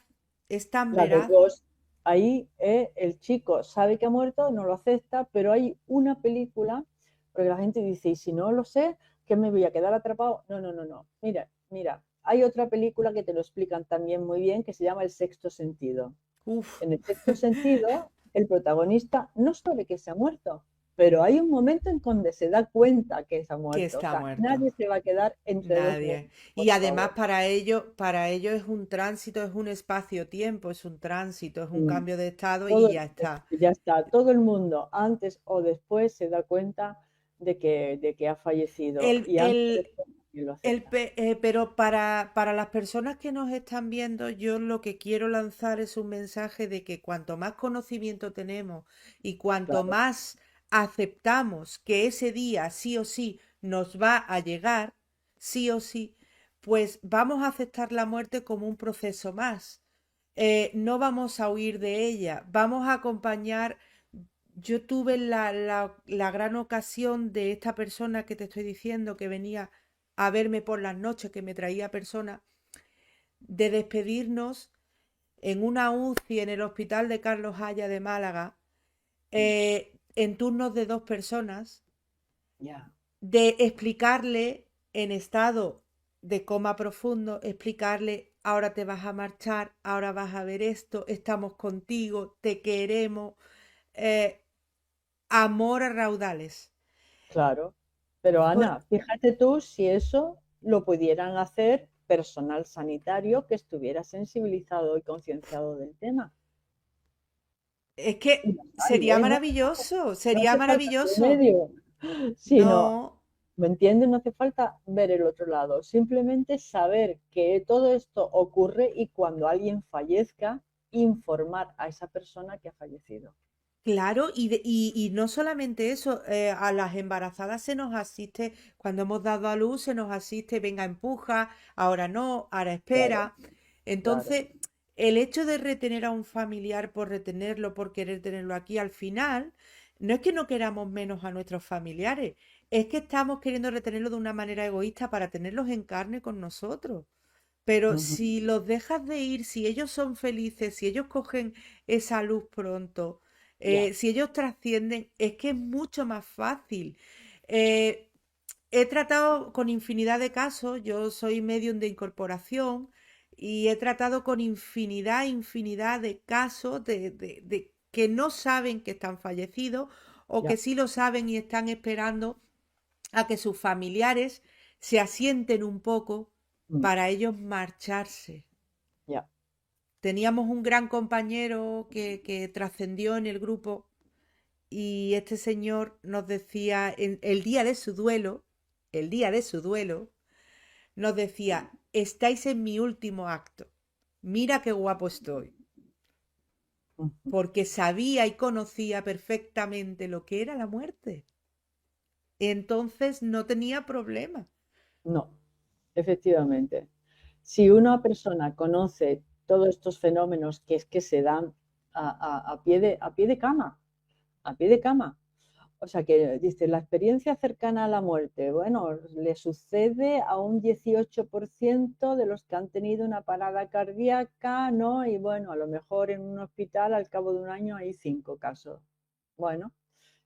es tan La de veraz. Ghost, ahí el chico sabe que ha muerto, no lo acepta, pero hay una película, porque la gente dice, y si no lo sé, ¿qué me voy a quedar atrapado? No, no, no, no. Mira, mira, hay otra película que te lo explican también muy bien, que se llama El sexto sentido. Uf, En el sexto sentido, el protagonista no sabe que se ha muerto, pero hay un momento en donde se da cuenta que se ha que muerto. O está sea, muerto. nadie se va a quedar entre dos mundos, Nadie. por Y además favor. para ello es un tránsito, es un espacio-tiempo, es un tránsito, es un Mm. cambio de estado y Todo, ya está. ya está, todo el mundo antes o después se da cuenta de que ha fallecido El, y antes o el, después también lo acepta. pero para las personas que nos están viendo, yo lo que quiero lanzar es un mensaje de que cuanto más conocimiento tenemos y cuanto Claro. más aceptamos que ese día sí o sí nos va a llegar, sí o sí, pues vamos a aceptar la muerte como un proceso más. No vamos a huir de ella, vamos a acompañar. Yo tuve la gran ocasión de esta persona que te estoy diciendo que venía a verme por las noches, que me traía personas, de despedirnos en una UCI en el Hospital de Carlos Haya de Málaga, Mm. en turnos de dos personas, Ya. de explicarle en estado de coma profundo, explicarle, ahora te vas a marchar, ahora vas a ver esto, estamos contigo, te queremos, eh, amor a raudales. Claro. Pero Por, Ana, fíjate tú si eso lo pudieran hacer personal sanitario que estuviera sensibilizado y concienciado del tema. Es Y que los hay, ¿eh? No sería hace falta ser maravilloso. medio, sino, No, ¿me entiendes? No hace falta ver el otro lado, simplemente saber que todo esto ocurre y cuando alguien fallezca, informar a esa persona que ha fallecido. claro, y no solamente eso, a las embarazadas se nos asiste, cuando hemos dado a luz, se nos asiste, venga, empuja, ahora no, ahora Claro, espera. claro. Entonces, el hecho de retener a un familiar por retenerlo, por querer tenerlo aquí, al final, no es que no queramos menos a nuestros familiares, es que estamos queriendo retenerlo de una manera egoísta para tenerlos en carne con nosotros. Pero Ujú. si los dejas de ir, si ellos son felices, si ellos cogen esa luz pronto, Ya. si ellos trascienden, es que es mucho más fácil. Eh, He tratado con infinidad de casos, yo soy medium de incorporación y he tratado con infinidad de casos de que no saben que están fallecidos o que Ya. sí lo saben y están esperando a que sus familiares se asienten un poco Mm. para ellos marcharse. Ya. Teníamos un gran compañero que trascendió en el grupo y este señor nos decía, en el día de su duelo, el día de su duelo, nos decía, estáis en mi último acto, mira qué guapo estoy, Ujú. porque sabía y conocía perfectamente lo que era la muerte. Entonces no tenía problema. No, efectivamente. Si una persona conoce todos estos fenómenos que es que se dan a pie de cama, a pie de cama. O sea que dice, la experiencia cercana a la muerte, bueno, le sucede a un 18% de los que han tenido una parada cardíaca, ¿no? Y bueno, a lo mejor en un hospital al cabo de un año hay 5 casos. Bueno,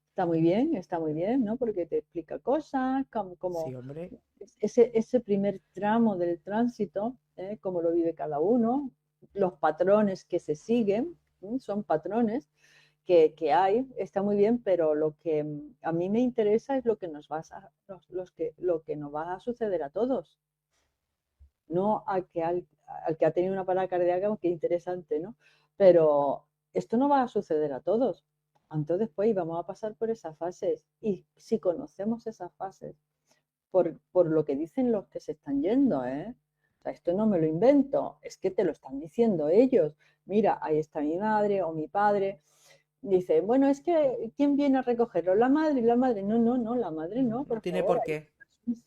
está muy bien, ¿no? Porque te explica cosas, Sí, como hombre. ese primer tramo del tránsito, cómo lo vive cada uno, los patrones que se siguen, son patrones que hay, está muy bien, pero lo que a mí me interesa es lo que nos va a, lo que nos va a suceder a todos, no al que ha tenido una parada cardíaca, aunque interesante, ¿no? Pero esto no va a suceder a todos. Entonces, pues vamos a pasar por esas fases. Y si conocemos esas fases, por lo que dicen los que se están yendo, ¿eh? O sea, esto no me lo invento, es que te lo están diciendo ellos. Mira, ahí está mi madre o mi padre. Dice, bueno, es que ¿quién viene a recogerlo? La madre y la madre. No, no, no, la madre no, No por tiene favor. por Hay qué.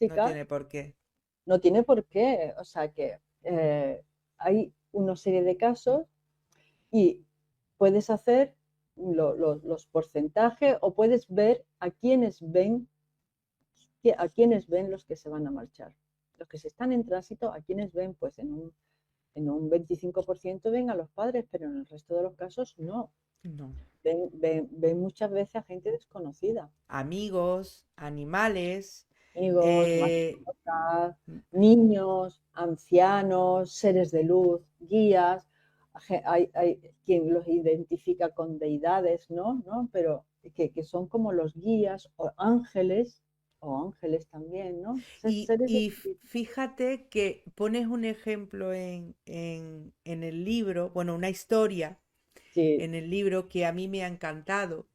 No casuísticas, tiene por qué. no tiene por qué. O sea que hay una serie de casos y puedes hacer los porcentajes o puedes ver a quienes ven los que se van a marchar. Los que se están en tránsito, a quienes ven pues en un En un 25% ven a los padres, pero en el resto de los casos no. No. Ven muchas veces a gente desconocida. Amigos, animales, Amigos, eh, mascotas, niños, ancianos, seres de luz, guías. Hay quien los identifica con deidades, ¿no? ¿No? Pero que son como los guías o ángeles también, ¿no? Seres y espirituales. fíjate que pones un ejemplo en el libro, bueno, una historia Sí, en el libro que a mí me ha encantado.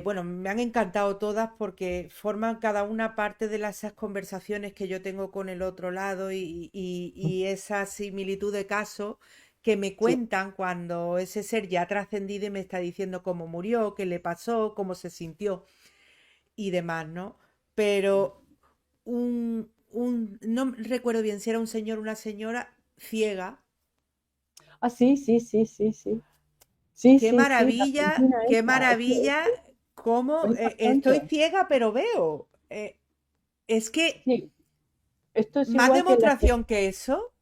Bueno, me han encantado todas porque forman cada una parte de esas conversaciones que yo tengo con el otro lado y esa similitud de caso que me sí. cuentan cuando ese ser ya ha trascendido y me está diciendo cómo murió, qué le pasó, cómo se sintió y demás, ¿no? Pero no recuerdo bien si era un señor o una señora ciega. Ah, sí, sí, sí, sí, sí. Sí, sí, sí, la Argentina Qué esa. maravilla, cómo Fue estoy impactante. ciega pero veo. Es que Sí, esto es más igual que demostración que eso.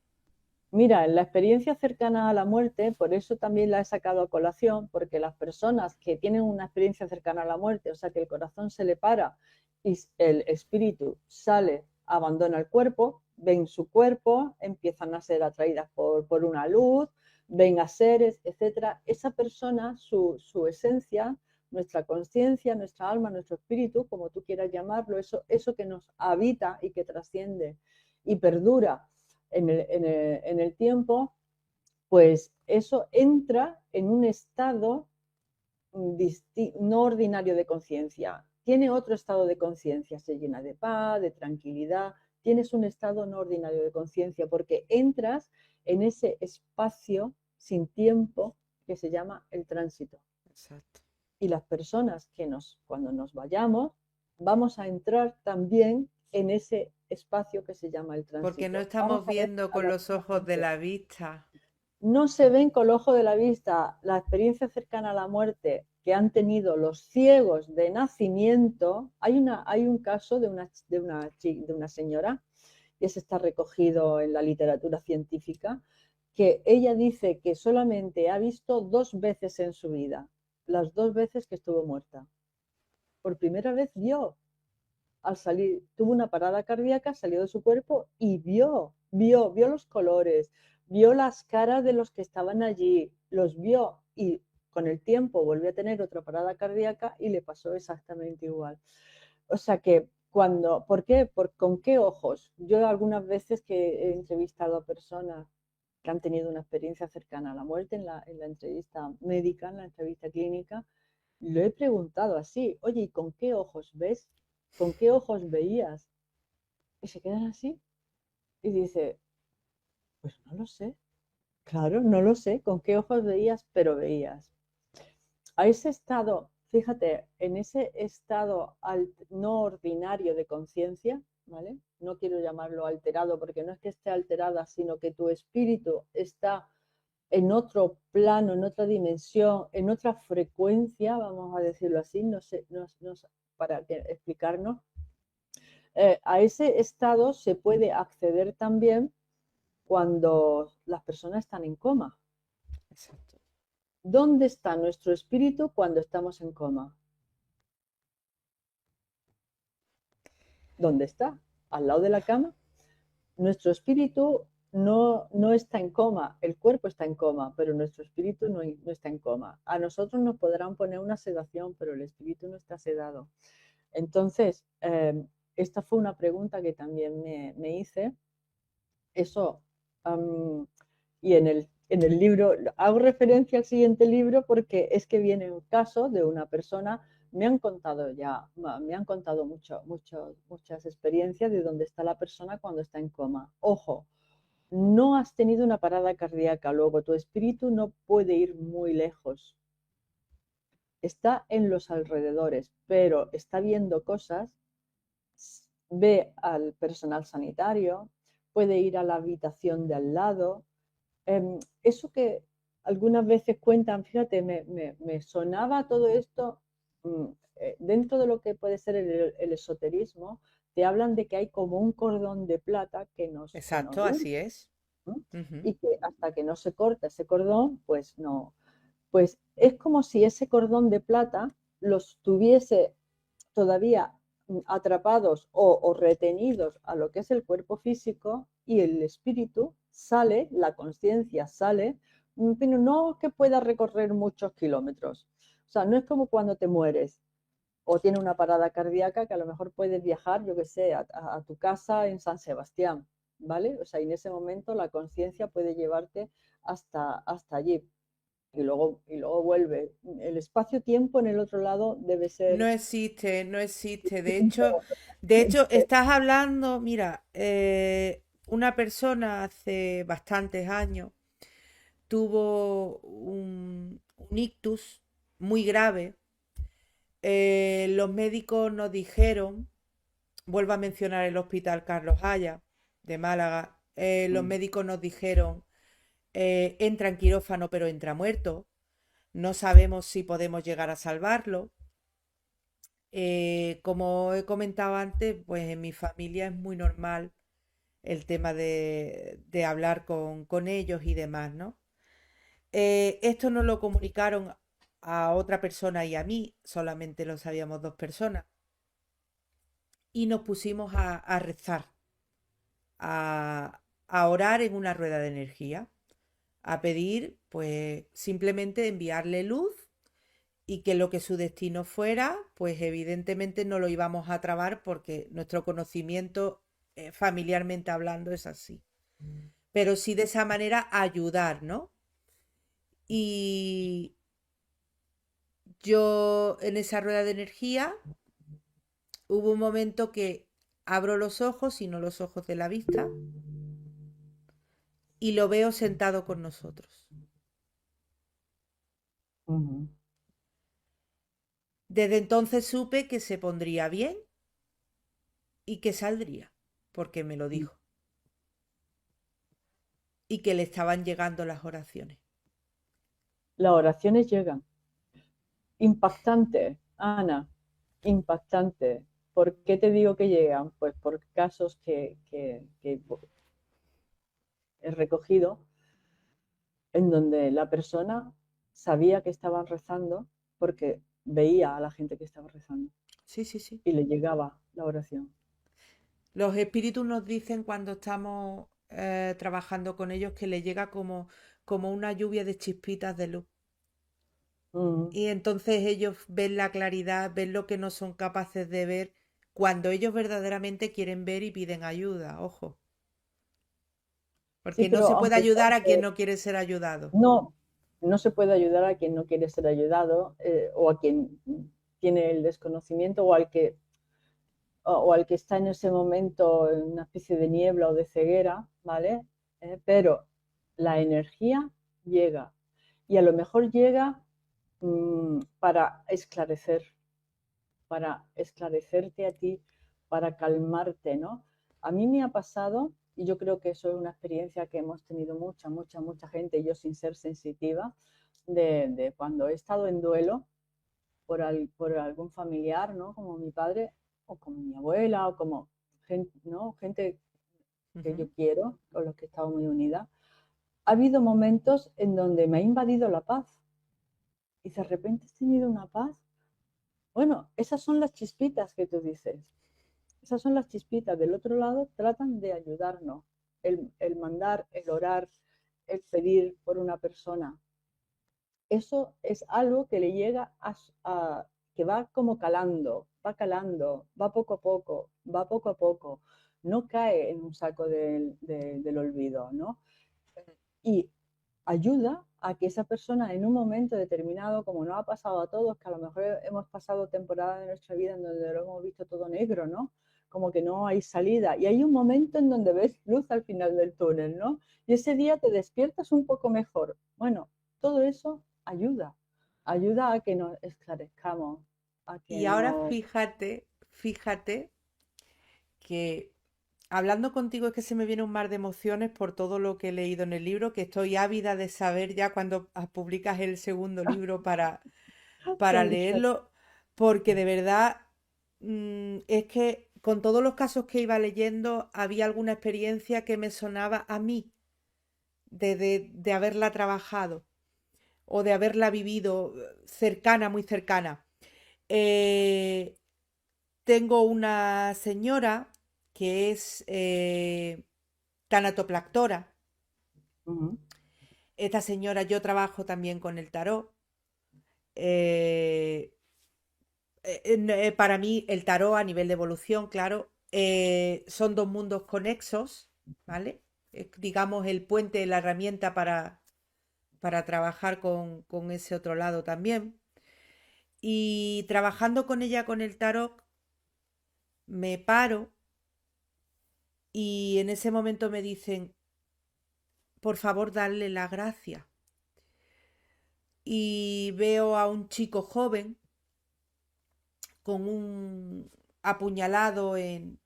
mira, en la experiencia cercana a la muerte, por eso también la he sacado a colación, porque las personas que tienen una experiencia cercana a la muerte, o sea, que el corazón se le para y el espíritu sale, abandona el cuerpo, ven su cuerpo, empiezan a ser atraídas por una luz, ven a seres, etcétera. Esa persona, su esencia, nuestra conciencia, nuestra alma, nuestro espíritu, como tú quieras llamarlo, eso que nos habita y que trasciende y perdura en el tiempo, pues eso entra en un estado no ordinario de conciencia. Tiene otro estado de conciencia, se llena de paz, de tranquilidad. Tienes un estado no ordinario de conciencia porque entras en ese espacio sin tiempo que se llama el tránsito. Exacto. Y las personas cuando nos vayamos, vamos a entrar también en ese espacio que se llama el Porque no tránsito. Vamos estamos a ver viendo a con la los misma ojos de gente. la vista. No se ven con el ojo de la vista. La experiencia cercana a la muerte que han tenido los ciegos de nacimiento. Hay un caso de una señora, y ese está recogido en la literatura científica, que ella dice que solamente ha visto 2 veces en su vida, las 2 veces que estuvo muerta. Por primera vez vio, al salir, tuvo una parada cardíaca, salió de su cuerpo y vio los colores, vio las caras de los que estaban allí, los vio y con el tiempo volvió a tener otra parada cardíaca y le pasó exactamente igual. O sea que ¿por qué? ¿Con qué ojos? Yo algunas veces que he entrevistado a personas que han tenido una experiencia cercana a la muerte en la entrevista médica, en la entrevista clínica, lo he preguntado así, oye, ¿y con qué ojos ves? ¿Con qué ojos veías? Y se quedan así y dice, pues no lo sé. Claro, no lo sé, con qué ojos veías, pero veías. A ese estado, fíjate, en ese estado no ordinario de conciencia, ¿vale? No quiero llamarlo alterado porque no es que esté alterada, sino que tu espíritu está en otro plano, en otra dimensión, en otra frecuencia, vamos a decirlo así, no sé, para explicarnos. A ese estado se puede acceder también cuando las personas están en coma. Exacto. ¿Dónde está nuestro espíritu cuando estamos en coma? ¿Dónde está? ¿Al lado de la cama? Nuestro espíritu no está en coma, el cuerpo está en coma, pero nuestro espíritu no está en coma. A nosotros nos podrán poner una sedación, pero el espíritu no está sedado. Entonces, esta fue una pregunta que también me hice. Eso, um, y en el libro, hago referencia al siguiente libro porque es que viene un caso de una persona, me han contado muchas experiencias de dónde está la persona cuando está en coma. Ojo, no has tenido una parada cardíaca, luego tu espíritu no puede ir muy lejos, está en los alrededores, pero está viendo cosas, ve al personal sanitario, puede ir a la habitación de al lado. Eso que algunas veces cuentan, fíjate, me sonaba todo esto dentro de lo que puede ser el esoterismo, te hablan de que hay como un cordón de plata que nos Exacto, une. así es. ¿no? ujú. Y que hasta que no se corta ese cordón, pues no. Pues es como si ese cordón de plata los tuviese todavía atrapados o retenidos a lo que es el cuerpo físico y el espíritu sale, la conciencia sale, pero no que pueda recorrer muchos kilómetros. O sea, no es como cuando te mueres o tienes una parada cardíaca que a lo mejor puedes viajar, yo que sé, a tu casa en San Sebastián, ¿vale? O sea, en ese momento la conciencia puede llevarte hasta allí y luego vuelve. El espacio-tiempo en el otro lado debe No ser existe, no existe. distinto. De hecho, estás hablando, mira, una persona hace bastantes años tuvo un ictus muy grave. Los médicos nos dijeron, vuelvo a mencionar el Hospital Carlos Haya de Málaga, los médicos nos dijeron, entra en quirófano pero entra muerto, no sabemos si podemos llegar a salvarlo. Como he comentado antes, pues en mi familia es muy normal el tema de hablar con ellos y demás, ¿no? Esto nos lo comunicaron a otra persona y a mí, solamente lo sabíamos dos personas, y nos pusimos a rezar, a orar en una rueda de energía, a pedir, pues simplemente enviarle luz y que lo que su destino fuera, pues evidentemente no lo íbamos a trabar porque nuestro conocimiento, familiarmente hablando, es así. Pero sí de esa manera ayudar, ¿no? Y yo en esa rueda de energía hubo un momento que abro los ojos y no los ojos de la vista y lo veo sentado con nosotros. Ujú. Desde entonces supe que se pondría bien y que saldría, porque me lo dijo, y que le estaban llegando las oraciones. Las oraciones llegan. Impactante, Ana, impactante. ¿Por qué te digo que llegan? Pues por casos que he recogido en donde la persona sabía que estaban rezando porque veía a la gente que estaba rezando Sí, sí, sí. y le llegaba la oración. Los espíritus nos dicen cuando estamos trabajando con ellos que les llega como una lluvia de chispitas de luz. Mm. Y entonces ellos ven la claridad, ven lo que no son capaces de ver cuando ellos verdaderamente quieren ver y piden ayuda, ojo. Sí, Porque no pero se puede ayudar a quien aunque no quiere ser ayudado. no, no se puede ayudar a quien no quiere ser ayudado o a quien tiene el desconocimiento o al que está en ese momento en una especie de niebla o de ceguera, ¿vale? Pero la energía llega y a lo mejor llega para esclarecerte a ti, para calmarte, ¿no? A mí me ha pasado, y yo creo que eso es una experiencia que hemos tenido mucha gente, yo sin ser sensitiva, de cuando he estado en duelo por algún familiar, ¿no? Como mi padre, o como mi abuela, o como gente, ¿no? Gente que Ujú. yo quiero, con los que he estado muy unida. Ha habido momentos en donde me ha invadido la paz y de repente he tenido una paz. Bueno, esas son las chispitas que tú dices. Esas son las chispitas. Del otro lado tratan de ayudarnos. El mandar, el orar, el pedir por una persona. Eso es algo que le llega que va como calando, va poco a poco, va poco a poco. No cae en un saco del olvido, ¿no? Y ayuda a que esa persona en un momento determinado, como nos ha pasado a todos, que a lo mejor hemos pasado temporadas de nuestra vida en donde lo hemos visto todo negro, ¿no? Como que no hay salida. Y hay un momento en donde ves luz al final del túnel, ¿no? Y ese día te despiertas un poco mejor. Bueno, todo eso ayuda a que nos esclarezcamos, a que Y ahora no... fíjate que hablando contigo es que se me viene un mar de emociones por todo lo que he leído en el libro, que estoy ávida de saber ya cuando publicas el segundo libro para Gracias. leerlo, porque de verdad es que con todos los casos que iba leyendo había alguna experiencia que me sonaba a mí, de haberla trabajado o de haberla vivido cercana, muy cercana. Eh, Tengo una señora que es tanatoplactora. Ujú, Esta señora, yo trabajo también con el tarot. Eh, para mí, el tarot a nivel de evolución, claro, son dos mundos conexos, ¿vale? Digamos el puente, la herramienta para trabajar con ese otro lado también. Y trabajando con ella con el tarot, me paro y en ese momento me dicen, por favor, darle la gracia. Y veo a un chico joven con un apuñalado en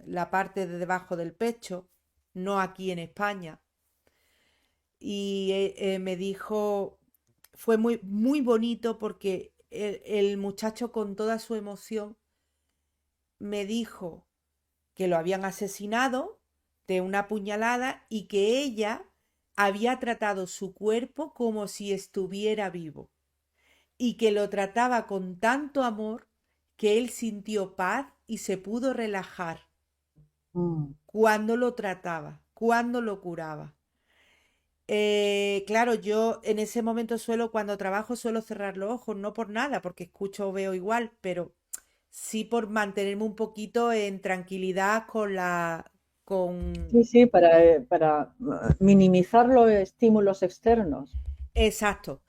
la parte de debajo del pecho, no aquí en España. Y me dijo, fue muy, muy bonito porque el muchacho con toda su emoción me dijo que lo habían asesinado de una puñalada y que ella había tratado su cuerpo como si estuviera vivo y que lo trataba con tanto amor que él sintió paz y se pudo relajar mm. cuando lo trataba, cuando lo curaba. Claro, yo en ese momento cuando trabajo, suelo cerrar los ojos, no por nada, porque escucho o veo igual, pero sí por mantenerme un poquito en tranquilidad con... Sí, sí, para minimizar los estímulos externos. Exacto.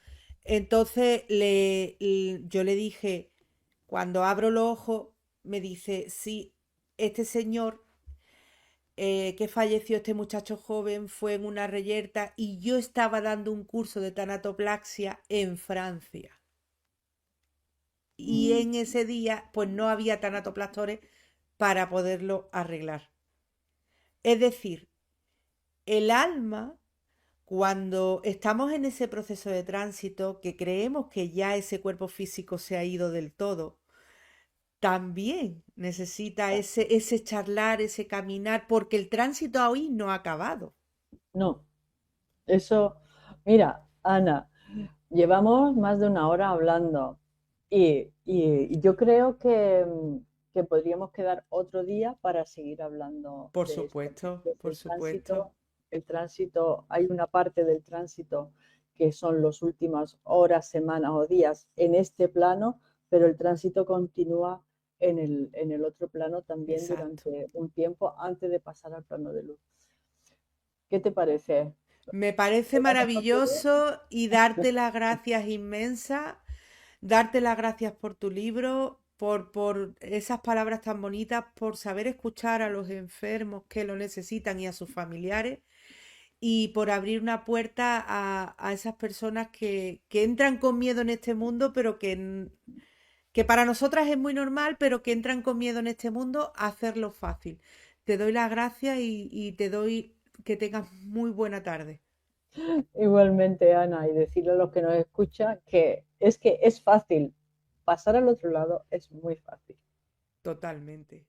Entonces yo le dije, cuando abro los ojos, me dice, sí, este señor que falleció, este muchacho joven, fue en una reyerta y yo estaba dando un curso de tanatoplaxia en Francia. Y Mm. en ese día, pues no había tanatoplastores para poderlo arreglar. Es decir, el alma, cuando estamos en ese proceso de tránsito, que creemos que ya ese cuerpo físico se ha ido del todo, también necesita ese charlar, ese caminar, porque el tránsito hoy no ha acabado. No, eso, mira, Ana, llevamos más de una hora hablando y yo creo que podríamos quedar otro día para seguir hablando Por de esto, supuesto, porque por supuesto. el tránsito, hay una parte del tránsito que son las últimas horas, semanas o días en este plano, pero el tránsito continúa en el otro plano también Exacto. durante un tiempo antes de pasar al plano de luz. ¿Qué te parece? Me parece ¿Lo vamos a hacer? maravilloso y darte las gracias inmensas, darte las gracias por tu libro, por esas palabras tan bonitas, por saber escuchar a los enfermos que lo necesitan y a sus familiares y por abrir una puerta a esas personas que entran con miedo en este mundo, pero que para nosotras es muy normal, pero que entran con miedo en este mundo a hacerlo fácil. Te doy las gracias y te doy que tengas muy buena tarde. Igualmente, Ana, y decirle a los que nos escuchan que es fácil. Pasar al otro lado es muy fácil. Totalmente.